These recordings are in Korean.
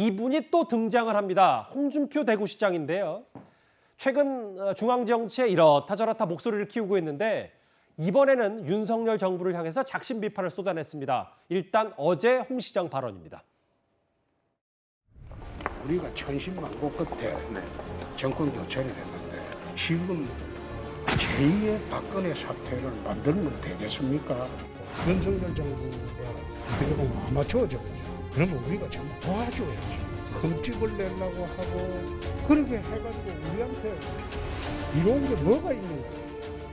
이분이 또 등장을 합니다. 홍준표 대구시장인데요. 최근 중앙 정치에 이렇다 저렇다 목소리를 키우고 있는데 이번에는 윤석열 정부를 향해서 작심 비판을 쏟아냈습니다. 일단 어제 홍 시장 발언입니다. 우리가 천신만고 끝에 정권 교체를 했는데 지금 제2의 박근혜 사태를 만들면 되겠습니까? 윤석열 정부가 어떻게 보면 아마추어 정부죠. 그러면 우리가 전부 도와줘야지. 흠집을 내려고 하고 그렇게 해가지고 우리한테 이런 게 뭐가 있는가.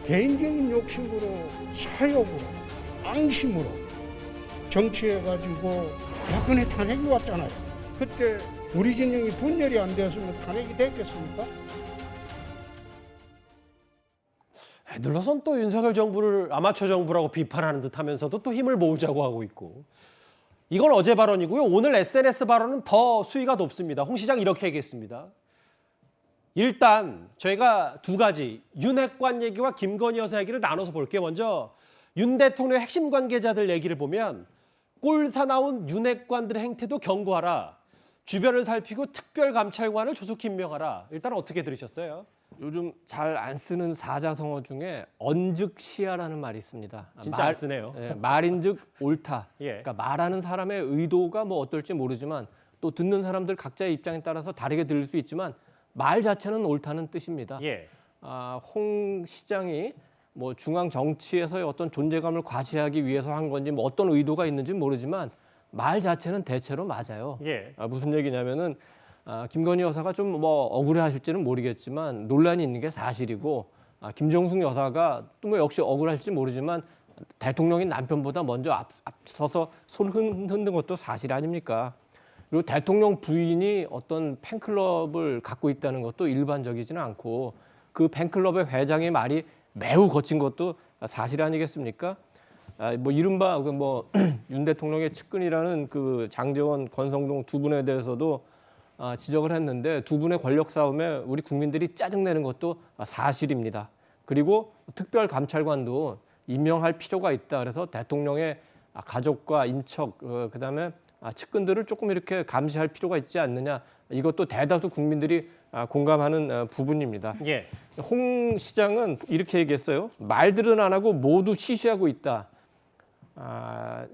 개인적인 욕심으로 사욕으로 앙심으로 정치해가지고 박근혜 탄핵이 왔잖아요. 그때 우리 진영이 분열이 안 되었으면 탄핵이 됐겠습니까? 애들러선 또 윤석열 정부를 아마추어 정부라고 비판하는 듯 하면서도 또 힘을 모으자고 하고 있고. 이건 어제 발언이고요. 오늘 SNS 발언은 더 수위가 높습니다. 홍 시장 이렇게 얘기했습니다. 일단 저희가 두 가지 윤핵관 얘기와 김건희 여사 얘기를 나눠서 볼게요. 먼저 윤 대통령의 핵심 관계자들 얘기를 보면 꼴 사나운 윤핵관들의 행태도 경고하라. 주변을 살피고 특별감찰관을 조속히 임명하라. 일단 어떻게 들으셨어요? 요즘 잘 안 쓰는 사자성어 중에 언즉시야라는 말이 있습니다. 진짜 안 쓰네요. 말인즉 옳다. 예. 그러니까 말하는 사람의 의도가 뭐 어떨지 모르지만 또 듣는 사람들 각자의 입장에 따라서 다르게 들릴 수 있지만 말 자체는 옳다는 뜻입니다. 예. 홍 시장이 뭐 중앙 정치에서의 어떤 존재감을 과시하기 위해서 한 건지 뭐 어떤 의도가 있는지 모르지만 말 자체는 대체로 맞아요. 예. 무슨 얘기냐면은 김건희 여사가 좀 뭐 억울해하실지는 모르겠지만 논란이 있는 게 사실이고 김정숙 여사가 또 뭐 역시 억울하실지 모르지만 대통령인 남편보다 먼저 앞서서 손 흔든 것도 사실 아닙니까? 그리고 대통령 부인이 어떤 팬클럽을 갖고 있다는 것도 일반적이지는 않고 그 팬클럽의 회장의 말이 매우 거친 것도 사실 아니겠습니까? 뭐 이른바 뭐 윤 대통령의 측근이라는 그 장제원, 권성동 두 분에 대해서도 지적을 했는데 두 분의 권력 싸움에 우리 국민들이 짜증내는 것도 사실입니다. 그리고 특별감찰관도 임명할 필요가 있다. 그래서 대통령의 가족과 인척, 그다음에 측근들을 조금 이렇게 감시할 필요가 있지 않느냐. 이것도 대다수 국민들이 공감하는 부분입니다. 예. 홍 시장은 이렇게 얘기했어요. 말들은 안 하고 모두 시시하고 있다.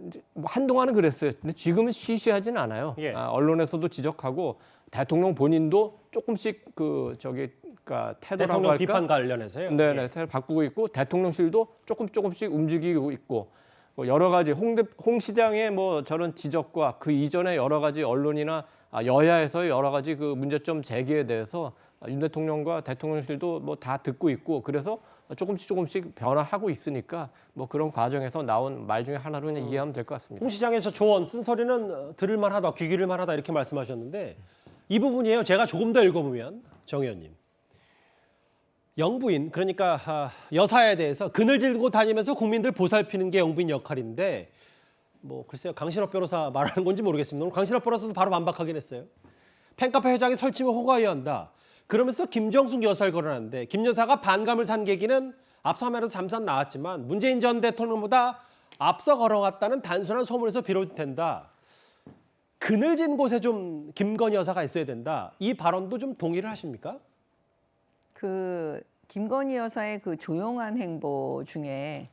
이제 뭐 한동안은 그랬어요. 근데 지금은 시시하진 않아요. 예. 언론에서도 지적하고 대통령 본인도 조금씩 그러니까 태도라고 대통령 할까? 비판 관련해서요. 네네, 예. 태도를 바꾸고 있고 대통령실도 조금씩 움직이고 있고 뭐 여러 가지 홍 시장의 뭐 저런 지적과 그 이전에 여러 가지 언론이나 여야에서의 여러 가지 그 문제점 제기에 대해서 윤 대통령과 대통령실도 뭐 다 듣고 있고 그래서 조금씩 변화하고 있으니까 뭐 그런 과정에서 나온 말 중에 하나로 그냥 이해하면 될 것 같습니다. 홍 시장의 저 조언, 쓴소리는 들을만하다, 귀 기를만하다 이렇게 말씀하셨는데 이 부분이에요. 제가 조금 더 읽어보면 정 의원님. 영부인, 그러니까 여사에 대해서 그늘질고 다니면서 국민들 보살피는 게 영부인 역할인데 뭐 글쎄요. 강신업 변호사 말하는 건지 모르겠습니다. 오늘 강신업 변호사도 바로 반박하긴 했어요. 팬카페 회장이 설치면 호가해야 한다. 그러면서 김정숙 여사를 거론하는데 김 여사가 반감을 산 계기는 앞서 화면에도 잠깐 나왔지만 문재인 전 대통령보다 앞서 걸어갔다는 단순한 소문에서 비롯된다. 그늘진 곳에 좀 김건희 여사가 있어야 된다. 이 발언도 좀 동의를 하십니까? 그 김건희 여사의 그 조용한 행보 중에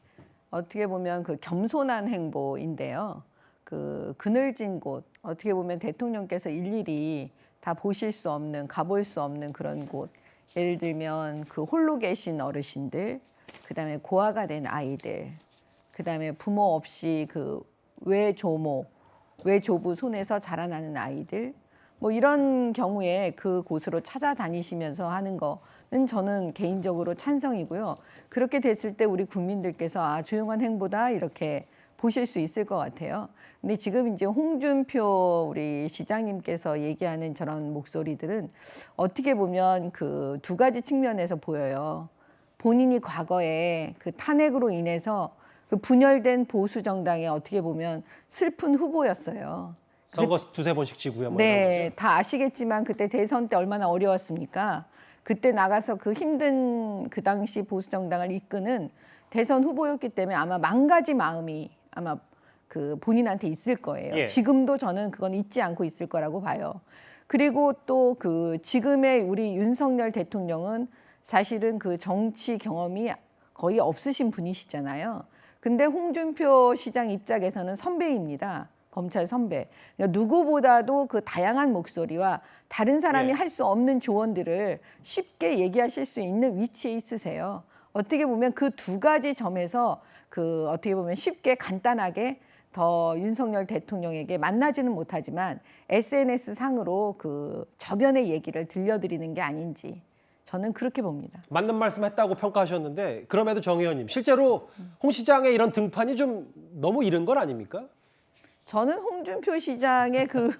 어떻게 보면 그 겸손한 행보인데요. 그 그늘진 곳, 어떻게 보면 대통령께서 일일이 다 보실 수 없는, 가볼 수 없는 그런 곳. 예를 들면 그 홀로 계신 어르신들, 그다음에 고아가 된 아이들, 그다음에 부모 없이 그 외조모, 외조부 손에서 자라나는 아이들, 뭐 이런 경우에 그 곳으로 찾아다니시면서 하는 거는 저는 개인적으로 찬성이고요. 그렇게 됐을 때 우리 국민들께서 조용한 행보다 이렇게 보실 수 있을 것 같아요. 근데 지금 이제 홍준표 우리 시장님께서 얘기하는 저런 목소리들은 어떻게 보면 그 두 가지 측면에서 보여요. 본인이 과거에 그 탄핵으로 인해서 그 분열된 보수 정당의 어떻게 보면 슬픈 후보였어요. 선거 두세 번씩 지고요. 뭐 네, 다 아시겠지만 그때 대선 때 얼마나 어려웠습니까? 그때 나가서 그 힘든 그 당시 보수 정당을 이끄는 대선 후보였기 때문에 아마 망가지 마음이 아마 그 본인한테 있을 거예요. 예. 지금도 저는 그건 잊지 않고 있을 거라고 봐요. 그리고 또 그 지금의 우리 윤석열 대통령은 사실은 그 정치 경험이 거의 없으신 분이시잖아요. 근데 홍준표 시장 입장에서는 선배입니다. 검찰 선배. 그러니까 누구보다도 그 다양한 목소리와 다른 사람이 예. 할 수 없는 조언들을 쉽게 얘기하실 수 있는 위치에 있으세요. 어떻게 보면 그 두 가지 점에서 그 어떻게 보면 쉽게 간단하게 더 윤석열 대통령에게 만나지는 못하지만 SNS 상으로 그 저변의 얘기를 들려드리는 게 아닌지 저는 그렇게 봅니다. 맞는 말씀 했다고 평가하셨는데 그럼에도 정 의원님 실제로 홍 시장의 이런 등판이 좀 너무 이른 건 아닙니까? 저는 홍준표 시장의 그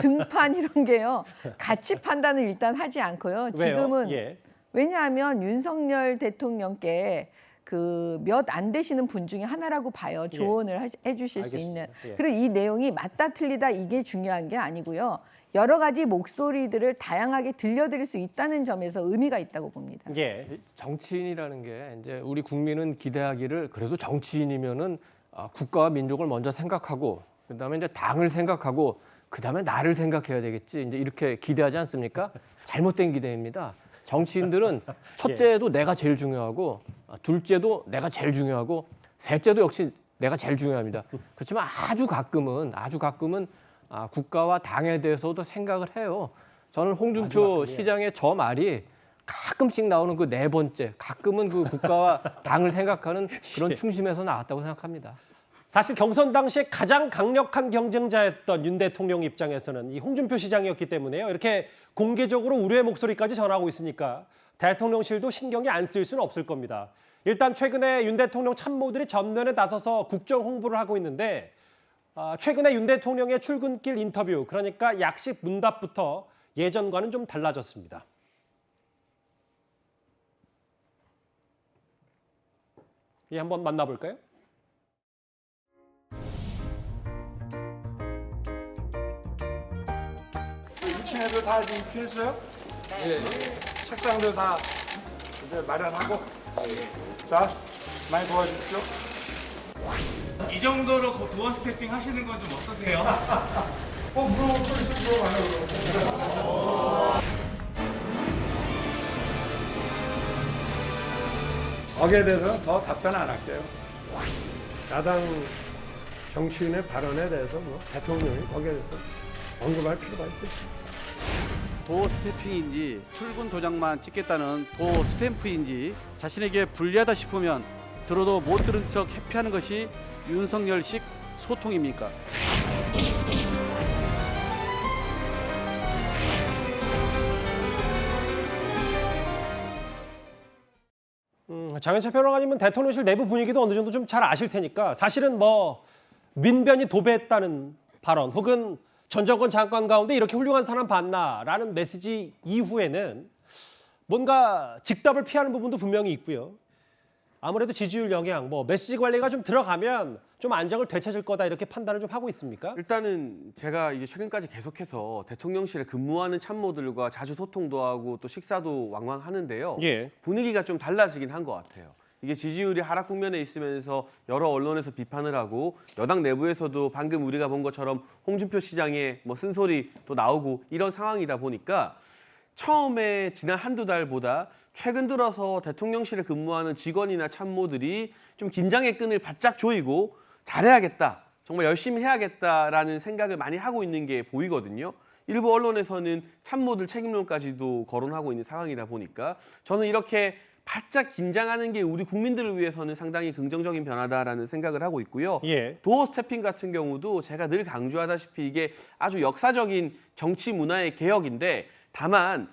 등판 이런 게요. 가치 판단을 일단 하지 않고요. 지금은 왜요? 예. 왜냐하면 윤석열 대통령께 그 몇 안 되시는 분 중에 하나라고 봐요. 조언을 해주실 수 있는. 알겠습니다. 예. 그리고 이 내용이 맞다 틀리다 이게 중요한 게 아니고요. 여러 가지 목소리들을 다양하게 들려드릴 수 있다는 점에서 의미가 있다고 봅니다. 예. 정치인이라는 게 이제 우리 국민은 기대하기를 그래도 정치인이면은 국가와 민족을 먼저 생각하고 그다음에 이제 당을 생각하고 그다음에 나를 생각해야 되겠지. 이제 이렇게 기대하지 않습니까? 잘못된 기대입니다. 정치인들은 첫째도 내가 제일 중요하고 둘째도 내가 제일 중요하고 셋째도 역시 내가 제일 중요합니다. 그렇지만 아주 가끔은 국가와 당에 대해서도 생각을 해요. 저는 홍준표 시장의 저 말이 가끔씩 나오는 그 네 번째, 가끔은 그 국가와 당을 생각하는 그런 충심에서 나왔다고 생각합니다. 사실 경선 당시에 가장 강력한 경쟁자였던 윤 대통령 입장에서는 이 홍준표 시장이었기 때문에요. 이렇게 공개적으로 우려의 목소리까지 전하고 있으니까 대통령실도 신경이 안 쓰일 수는 없을 겁니다. 일단 최근에 윤 대통령 참모들이 전면에 나서서 국정 홍보를 하고 있는데 최근에 윤 대통령의 출근길 인터뷰, 그러니까 약식 문답부터 예전과는 좀 달라졌습니다. 예, 한번 만나볼까요? 층에도 다 입주했어요? 네. 책상도 다 이제 마련하고. 자, 많이 도와주십시오. 이 정도로 도어 스태핑 하시는 건 좀 어떠세요? 거기에 대해서는 더 답변 안 할게요. 야당 정치인의 발언에 대해서 뭐 대통령이 거기에 대해서 언급할 필요가 있겠죠. 도어 스탬핑인지 출근 도장만 찍겠다는 도어 스탬프인지 자신에게 불리하다 싶으면 들어도 못 들은 척 회피하는 것이 윤석열식 소통입니까? 장현철 평론가님은 대통령실 내부 분위기도 어느 정도 좀 잘 아실 테니까 사실은 뭐 민변이 도배했다는 발언 혹은 전 정권 장관 가운데 이렇게 훌륭한 사람 봤나라는 메시지 이후에는 뭔가 직답을 피하는 부분도 분명히 있고요. 아무래도 지지율 영향, 뭐 메시지 관리가 좀 들어가면 좀 안정을 되찾을 거다 이렇게 판단을 좀 하고 있습니까? 일단은 제가 이제 최근까지 계속해서 대통령실에 근무하는 참모들과 자주 소통도 하고 또 식사도 왕왕 하는데요. 예. 분위기가 좀 달라지긴 한 것 같아요. 이게 지지율이 하락 국면에 있으면서 여러 언론에서 비판을 하고 여당 내부에서도 방금 우리가 본 것처럼 홍준표 시장의 뭐 쓴소리 또 나오고 이런 상황이다 보니까 처음에 지난 한두 달보다 최근 들어서 대통령실에 근무하는 직원이나 참모들이 좀 긴장의 끈을 바짝 조이고 잘해야겠다, 정말 열심히 해야겠다라는 생각을 많이 하고 있는 게 보이거든요. 일부 언론에서는 참모들 책임론까지도 거론하고 있는 상황이다 보니까 저는 이렇게 바짝 긴장하는 게 우리 국민들을 위해서는 상당히 긍정적인 변화다라는 생각을 하고 있고요. 예. 도어 스태핑 같은 경우도 제가 늘 강조하다시피 이게 아주 역사적인 정치 문화의 개혁인데 다만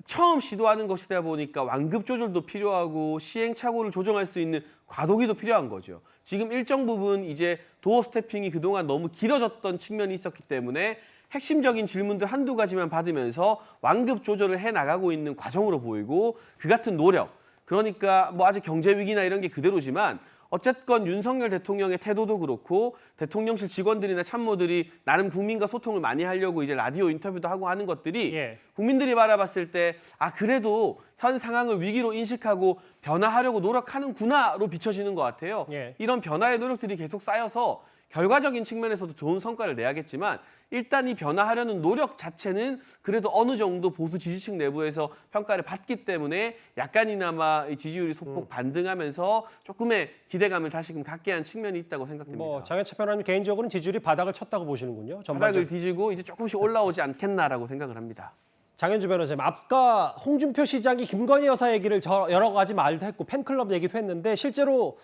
처음 시도하는 것이다 보니까 완급 조절도 필요하고 시행착오를 조정할 수 있는 과도기도 필요한 거죠. 지금 일정 부분 이제 도어 스태핑이 그동안 너무 길어졌던 측면이 있었기 때문에 핵심적인 질문들 한두 가지만 받으면서 완급 조절을 해나가고 있는 과정으로 보이고 그 같은 노력, 그러니까 뭐 아직 경제 위기나 이런 게 그대로지만 어쨌건 윤석열 대통령의 태도도 그렇고 대통령실 직원들이나 참모들이 나름 국민과 소통을 많이 하려고 이제 라디오 인터뷰도 하고 하는 것들이 예. 국민들이 바라봤을 때 아 그래도 현 상황을 위기로 인식하고 변화하려고 노력하는구나로 비춰지는 것 같아요. 예. 이런 변화의 노력들이 계속 쌓여서 결과적인 측면에서도 좋은 성과를 내야겠지만 일단 이 변화하려는 노력 자체는 그래도 어느 정도 보수 지지층 내부에서 평가를 받기 때문에 약간이나마 이 지지율이 소폭 반등하면서 조금의 기대감을 다시금 갖게 한 측면이 있다고 생각됩니다. 뭐 장해찬 변호사님 개인적으로는 지지율이 바닥을 쳤다고 보시는군요. 바닥을 뒤지고 이제 조금씩 올라오지 않겠나라고 생각을 합니다. 장현주 변호사님, 아까 홍준표 시장이 김건희 여사 얘기를 여러 가지 말도 했고 팬클럽 얘기도 했는데 실제로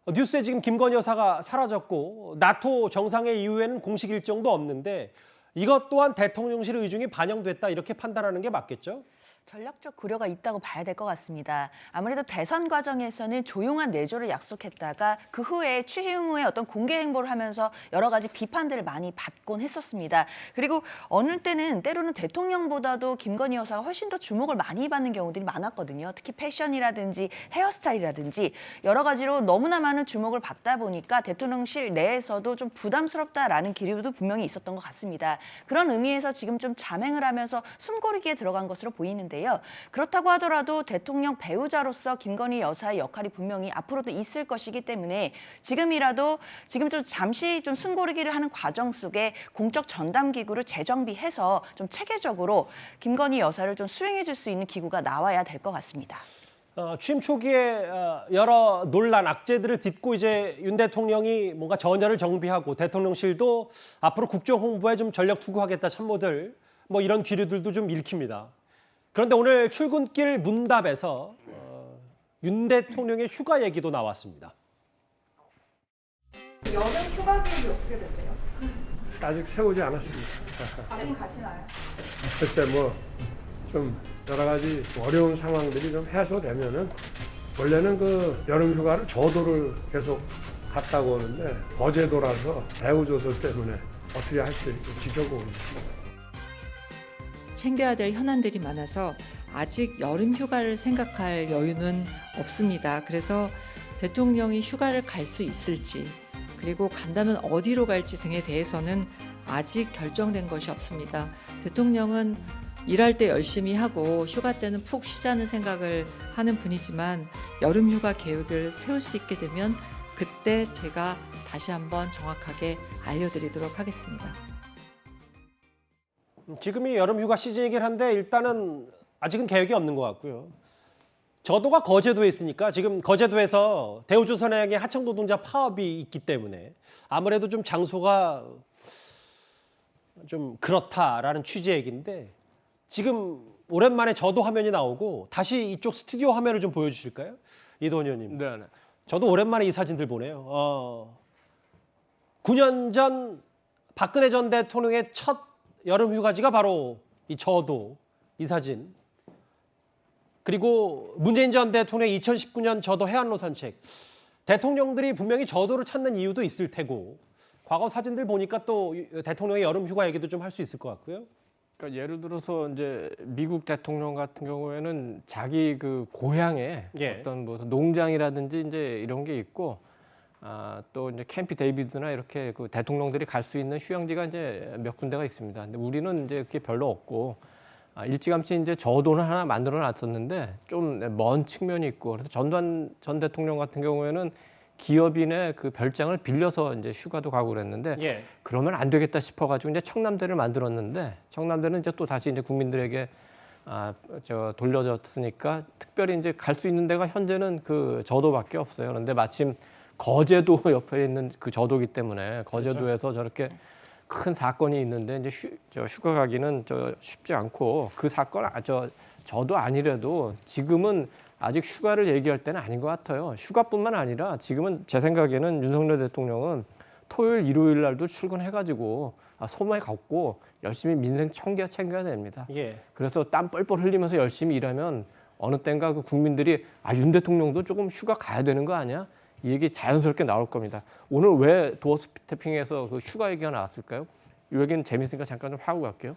뉴스에 지금 김건희 여사가 사라졌고 나토 정상회 이후에는 공식 일정도 없는데 이것 또한 대통령실 의중이 반영됐다 이렇게 판단하는 게 맞겠죠? 전략적 고려가 있다고 봐야 될 것 같습니다. 아무래도 대선 과정에서는 조용한 내조를 약속했다가 그 후에 취임 후에 어떤 공개 행보를 하면서 여러 가지 비판들을 많이 받곤 했었습니다. 그리고 어느 때는 때로는 대통령보다도 김건희 여사가 훨씬 더 주목을 많이 받는 경우들이 많았거든요. 특히 패션이라든지 헤어스타일이라든지 여러 가지로 너무나 많은 주목을 받다 보니까 대통령실 내에서도 좀 부담스럽다라는 기류도 분명히 있었던 것 같습니다. 그런 의미에서 지금 좀 잠행을 하면서 숨고르기에 들어간 것으로 보이는데요. 그렇다고 하더라도 대통령 배우자로서 김건희 여사의 역할이 분명히 앞으로도 있을 것이기 때문에 지금이라도 지금 좀 잠시 좀 숨고르기를 하는 과정 속에 공적 전담 기구를 재정비해서 좀 체계적으로 김건희 여사를 좀 수행해 줄 수 있는 기구가 나와야 될 것 같습니다. 취임 초기에 여러 논란, 악재들을 딛고 이제 윤 대통령이 뭔가 전열을 정비하고 대통령실도 앞으로 국정 홍보에 좀 전력 투구하겠다 참모들 뭐 이런 기류들도 좀 읽힙니다. 그런데 오늘 출근길 문답에서 윤 대통령의 휴가 얘기도 나왔습니다. 여름 휴가 계획이 어떻게 되세요? 아직 세우지 않았습니다. 가긴 가시나요? 글쎄 뭐 좀 여러 가지 어려운 상황들이 좀 해소되면은 원래는 그 여름 휴가를 저도를 계속 갔다고 하는데 거제도라서 배우 조설 때문에 어떻게 할지 지켜보고 있습니다. 챙겨야 될 현안들이 많아서 아직 여름 휴가를 생각할 여유는 없습니다. 그래서 대통령이 휴가를 갈 수 있을지 그리고 간다면 어디로 갈지 등에 대해서는 아직 결정된 것이 없습니다. 대통령은 일할 때 열심히 하고 휴가 때는 푹 쉬자는 생각을 하는 분이지만 여름 휴가 계획을 세울 수 있게 되면 그때 제가 다시 한번 정확하게 알려드리도록 하겠습니다. 지금이 여름 휴가 시즌이긴 한데 일단은 아직은 계획이 없는 것 같고요. 저도가 거제도에 있으니까 지금 거제도에서 대우조선해양의 하청 노동자 파업이 있기 때문에 아무래도 좀 장소가 좀 그렇다라는 취지의 얘기인데 지금 오랜만에 저도 화면이 나오고 다시 이쪽 스튜디오 화면을 좀 보여주실까요? 이도원 의원님. 네. 저도 오랜만에 이 사진들 보네요. 9년 전 박근혜 전 대통령의 첫 여름 휴가지가 바로 이 저도 이 사진. 그리고 문재인 전 대통령의 2019년 저도 해안로 산책. 대통령들이 분명히 저도를 찾는 이유도 있을 테고 과거 사진들 보니까 또 대통령의 여름 휴가 얘기도 좀 할 수 있을 것 같고요. 그러니까 예를 들어서 이제 미국 대통령 같은 경우에는 자기 그 고향에 예. 어떤 뭐 농장이라든지 이제 이런 게 있고 또 이제 캠프 데이비드나 이렇게 그 대통령들이 갈 수 있는 휴양지가 이제 몇 군데가 있습니다. 근데 우리는 이제 그게 별로 없고 일찌감치 이제 저도는 하나 만들어 놨었는데 좀 먼 측면이 있고 그래서 전두환 전 대통령 같은 경우에는 기업인의 그 별장을 빌려서 이제 휴가도 가고 그랬는데 예. 그러면 안 되겠다 싶어가지고 이제 청남대를 만들었는데 청남대는 이제 또 다시 이제 국민들에게 돌려졌으니까 특별히 이제 갈 수 있는 데가 현재는 그 저도밖에 없어요. 그런데 마침 거제도 옆에 있는 그 저도기 때문에 거제도에서 저렇게 큰 사건이 있는데 이제 휴가 가기는 쉽지 않고 그 사건 저도 아니래도 지금은 아직 휴가를 얘기할 때는 아닌 것 같아요. 휴가뿐만 아니라 지금은 제 생각에는 윤석열 대통령은 토요일, 일요일 날도 출근해가지고 소모에 걷고 열심히 민생 챙겨야 됩니다. 예. 그래서 땀 뻘뻘 흘리면서 열심히 일하면 어느 땐가 그 국민들이 윤 대통령도 조금 휴가 가야 되는 거 아니야? 이 얘기 자연스럽게 나올 겁니다. 오늘 왜 도어 스태핑에서 그 휴가 얘기가 나왔을까요? 이 얘기는 재밌으니까 잠깐 좀 하고 갈게요.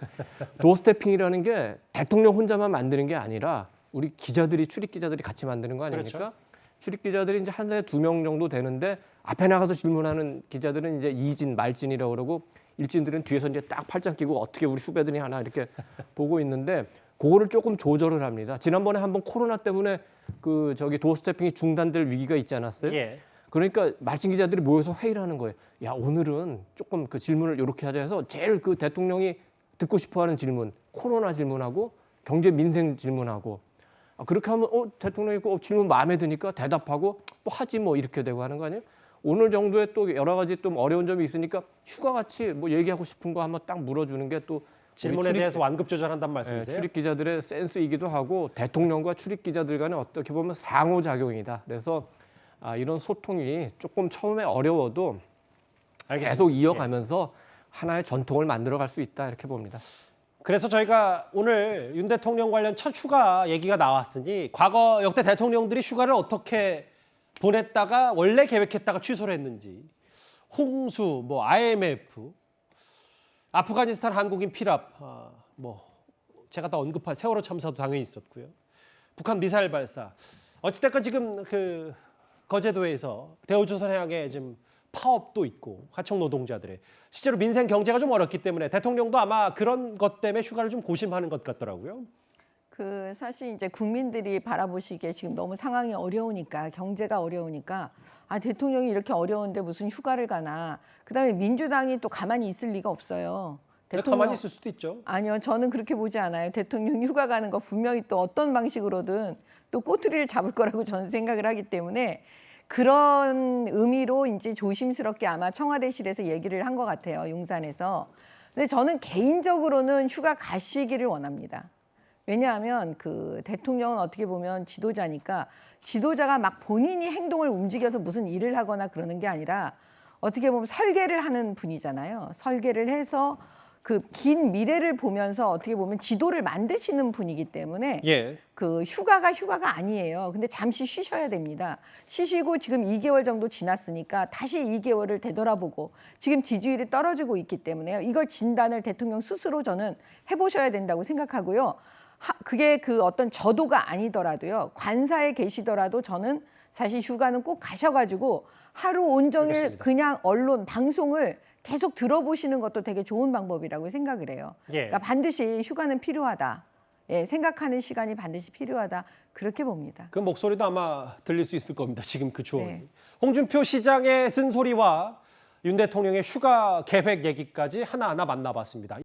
도어 스태핑이라는 게 대통령 혼자만 만드는 게 아니라 우리 기자들이 출입 기자들이 같이 만드는 거 아닙니까? 그렇죠. 출입 기자들이 이제 한 달에 2명 정도 되는데 앞에 나가서 질문하는 기자들은 이제 이진, 말진이라고 그러고 일진들은 뒤에서 이제 딱 팔짱 끼고 어떻게 우리 후배들이 하나 이렇게 보고 있는데 그거를 조금 조절을 합니다. 지난번에 한번 코로나 때문에 도어 스태핑이 중단될 위기가 있지 않았어요? 예. 그러니까 말씀 기자들이 모여서 회의를 하는 거예요. 야, 오늘은 조금 그 질문을 이렇게 하자 해서 제일 그 대통령이 듣고 싶어하는 질문, 코로나 질문하고 경제 민생 질문하고 그렇게 하면 대통령이 질문 마음에 드니까 대답하고 뭐 하지 뭐 이렇게 되고 하는 거 아니에요? 오늘 정도에 또 여러 가지 좀 어려운 점이 있으니까 휴가같이 뭐 얘기하고 싶은 거 한번 딱 물어주는 게 또 질문에 대해서 완급 조절한단 말씀이세요? 출입 기자들의 센스이기도 하고 대통령과 출입 기자들 간에 어떻게 보면 상호작용이다. 그래서 이런 소통이 조금 처음에 어려워도 알겠습니다. 계속 이어가면서 하나의 전통을 만들어갈 수 있다 이렇게 봅니다. 그래서 저희가 오늘 윤 대통령 관련 첫 휴가 얘기가 나왔으니 과거 역대 대통령들이 휴가를 어떻게 보냈다가 원래 계획했다가 취소를 했는지, 홍수, 뭐 IMF, 아프가니스탄 한국인 피랍, 뭐 제가 다 언급한 세월호 참사도 당연히 있었고요. 북한 미사일 발사. 어찌됐건 지금 그 거제도에서 대우조선해양에 지금 파업도 있고 하청 노동자들의 실제로 민생 경제가 좀 어렵기 때문에 대통령도 아마 그런 것 때문에 휴가를 좀 고심하는 것 같더라고요. 그 사실 이제 국민들이 바라보시기에 지금 너무 상황이 어려우니까 경제가 어려우니까 대통령이 이렇게 어려운데 무슨 휴가를 가나. 그다음에 민주당이 또 가만히 있을 리가 없어요. 가만히 있을 수도 있죠. 아니요, 저는 그렇게 보지 않아요. 대통령 휴가 가는 거 분명히 또 어떤 방식으로든 또 꼬투리를 잡을 거라고 저는 생각을 하기 때문에 그런 의미로 이제 조심스럽게 아마 청와대실에서 얘기를 한 것 같아요. 용산에서. 근데 저는 개인적으로는 휴가 가시기를 원합니다. 왜냐하면 그 대통령은 어떻게 보면 지도자니까 지도자가 막 본인이 행동을 움직여서 무슨 일을 하거나 그러는 게 아니라 어떻게 보면 설계를 하는 분이잖아요. 설계를 해서 그 긴 미래를 보면서 어떻게 보면 지도를 만드시는 분이기 때문에 그 휴가가 아니에요. 근데 잠시 쉬셔야 됩니다. 쉬시고 지금 2개월 정도 지났으니까 다시 2개월을 되돌아보고 지금 지지율이 떨어지고 있기 때문에요. 이걸 진단을 대통령 스스로 저는 해보셔야 된다고 생각하고요. 그게 그 어떤 저도가 아니더라도요. 관사에 계시더라도 저는 사실 휴가는 꼭 가셔가지고 하루 온종일 알겠습니다. 그냥 언론, 방송을 계속 들어보시는 것도 되게 좋은 방법이라고 생각을 해요. 그러니까 반드시 휴가는 필요하다. 생각하는 시간이 반드시 필요하다. 그렇게 봅니다. 그 목소리도 아마 들릴 수 있을 겁니다. 지금 그 조언이. 홍준표 시장의 쓴소리와 윤 대통령의 휴가 계획 얘기까지 하나하나 만나봤습니다.